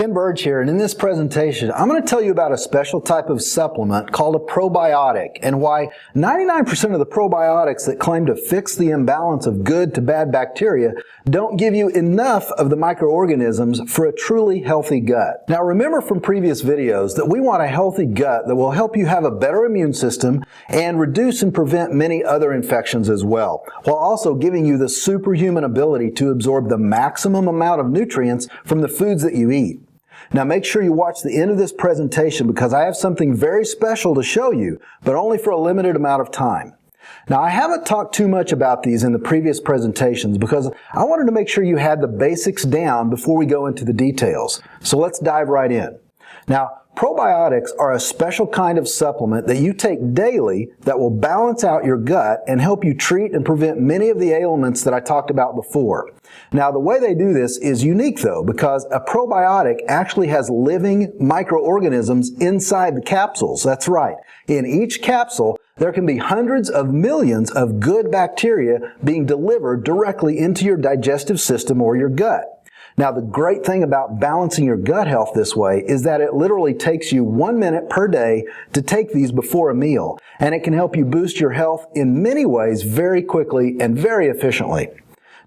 Ken Burge here, and in this presentation, I'm going to tell you about a special type of supplement called a probiotic and why 99% of the probiotics that claim to fix the imbalance of good to bad bacteria don't give you enough of the microorganisms for a truly healthy gut. Now remember from previous videos that we want a healthy gut that will help you have a better immune system and reduce and prevent many other infections as well, while also giving you the superhuman ability to absorb the maximum amount of nutrients from the foods that you eat. Now make sure you watch the end of this presentation because I have something very special to show you, but only for a limited amount of time. Now I haven't talked too much about these in the previous presentations because I wanted to make sure you had the basics down before we go into the details. So let's dive right in. Now, probiotics are a special kind of supplement that you take daily that will balance out your gut and help you treat and prevent many of the ailments that I talked about before. Now, the way they do this is unique though, because a probiotic actually has living microorganisms inside the capsules. That's right. In each capsule, there can be hundreds of millions of good bacteria being delivered directly into your digestive system or your gut. Now, the great thing about balancing your gut health this way is that it literally takes you 1 minute per day to take these before a meal, and it can help you boost your health in many ways very quickly and very efficiently.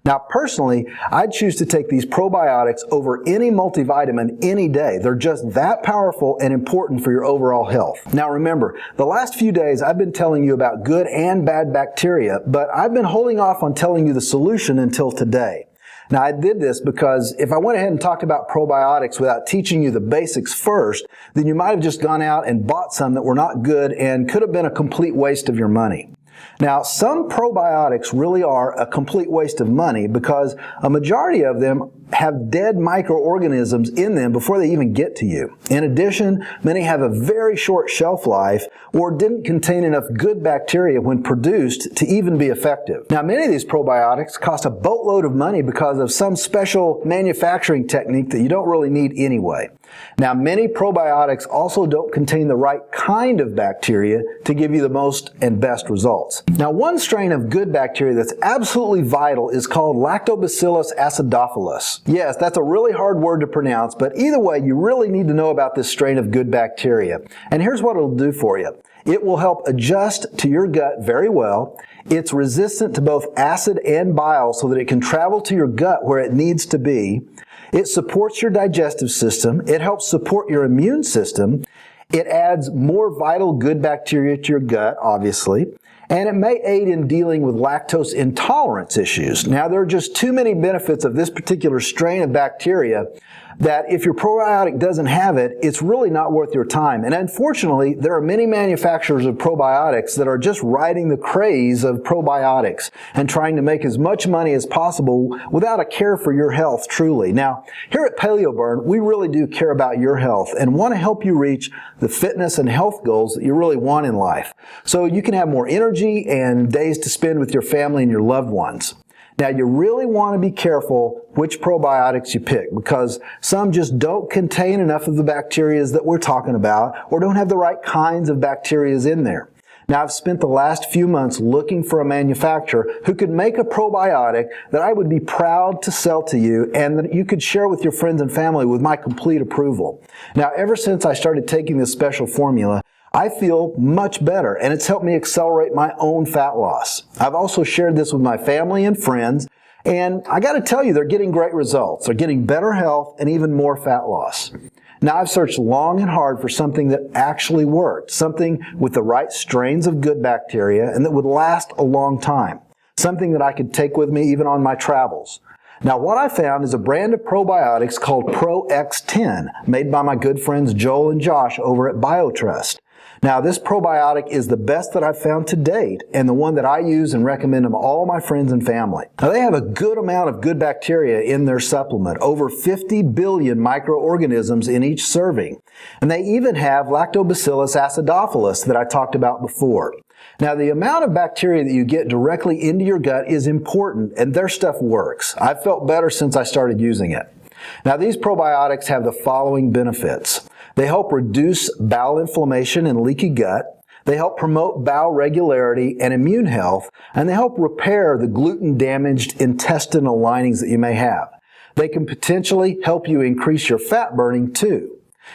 Now, personally, I'd choose to take these probiotics over any multivitamin any day. They're just that powerful and important for your overall health. Now, remember, the last few days I've been telling you about good and bad bacteria, but I've been holding off on telling you the solution until today. Now, I did this because if I went ahead and talked about probiotics without teaching you the basics first, then you might have just gone out and bought some that were not good and could have been a complete waste of your money. Now, some probiotics really are a complete waste of money because a majority of them have dead microorganisms in them before they even get to you. In addition, many have a very short shelf life or didn't contain enough good bacteria when produced to even be effective. Now, many of these probiotics cost a boatload of money because of some special manufacturing technique that you don't really need anyway. Now, many probiotics also don't contain the right kind of bacteria to give you the most and best results. Now, one strain of good bacteria that's absolutely vital is called Lactobacillus acidophilus. Yes, that's a really hard word to pronounce, but either way, you really need to know about this strain of good bacteria. And here's what it'll do for you. It will help adjust to your gut very well. It's resistant to both acid and bile so that it can travel to your gut where it needs to be. It supports your digestive system. It helps support your immune system. It adds more vital good bacteria to your gut, obviously. And it may aid in dealing with lactose intolerance issues. Now, there are just too many benefits of this particular strain of bacteria that if your probiotic doesn't have it, it's really not worth your time. And unfortunately, there are many manufacturers of probiotics that are just riding the craze of probiotics and trying to make as much money as possible without a care for your health, truly. Now, here at PaleoBurn, we really do care about your health and want to help you reach the fitness and health goals that you really want in life, so you can have more energy and days to spend with your family and your loved ones. Now, you really want to be careful which probiotics you pick because some just don't contain enough of the bacteria that we're talking about or don't have the right kinds of bacteria in there. Now, I've spent the last few months looking for a manufacturer who could make a probiotic that I would be proud to sell to you and that you could share with your friends and family with my complete approval. Now, ever since I started taking this special formula, I feel much better, and it's helped me accelerate my own fat loss. I've also shared this with my family and friends, and I got to tell you, they're getting great results. They're getting better health and even more fat loss. Now, I've searched long and hard for something that actually worked, something with the right strains of good bacteria and that would last a long time, something that I could take with me even on my travels. Now, what I found is a brand of probiotics called Pro-X10, made by my good friends Joel and Josh over at BioTrust. Now, this probiotic is the best that I've found to date and the one that I use and recommend to all my friends and family. Now, they have a good amount of good bacteria in their supplement, over 50 billion microorganisms in each serving. And they even have Lactobacillus acidophilus that I talked about before. Now, the amount of bacteria that you get directly into your gut is important, and their stuff works. I've felt better since I started using it. Now, these probiotics have the following benefits. They help reduce bowel inflammation and leaky gut. They help promote bowel regularity and immune health, and they help repair the gluten-damaged intestinal linings that you may have. They can potentially help you increase your fat burning too.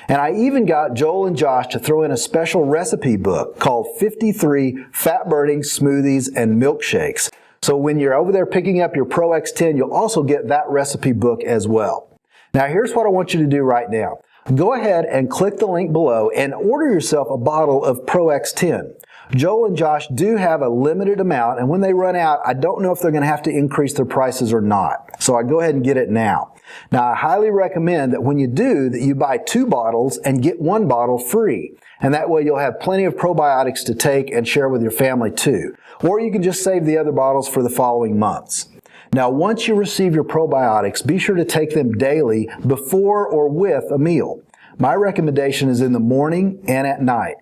And I even got Joel and Josh to throw in a special recipe book called 53 Fat Burning Smoothies and Milkshakes. So when you're over there picking up your Pro X10, you'll also get that recipe book as well. Now here's what I want you to do right now. Go ahead and click the link below and order yourself a bottle of Pro X10. Joel and Josh do have a limited amount, and when they run out, I don't know if they're going to have to increase their prices or not. So I go ahead and get it now. Now I highly recommend that when you do, that you buy 2 bottles and get 1 bottle free. And that way you'll have plenty of probiotics to take and share with your family too. Or you can just save the other bottles for the following months. Now once you receive your probiotics, be sure to take them daily before or with a meal. My recommendation is in the morning and at night.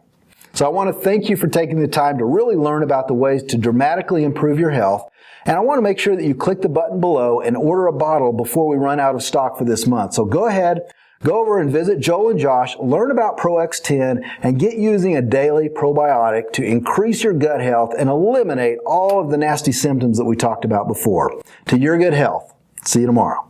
So I want to thank you for taking the time to really learn about the ways to dramatically improve your health. And I want to make sure that you click the button below and order a bottle before we run out of stock for this month. So go ahead, go over and visit Joel and Josh, learn about Pro X10, and get using a daily probiotic to increase your gut health and eliminate all of the nasty symptoms that we talked about before. To your good health. See you tomorrow.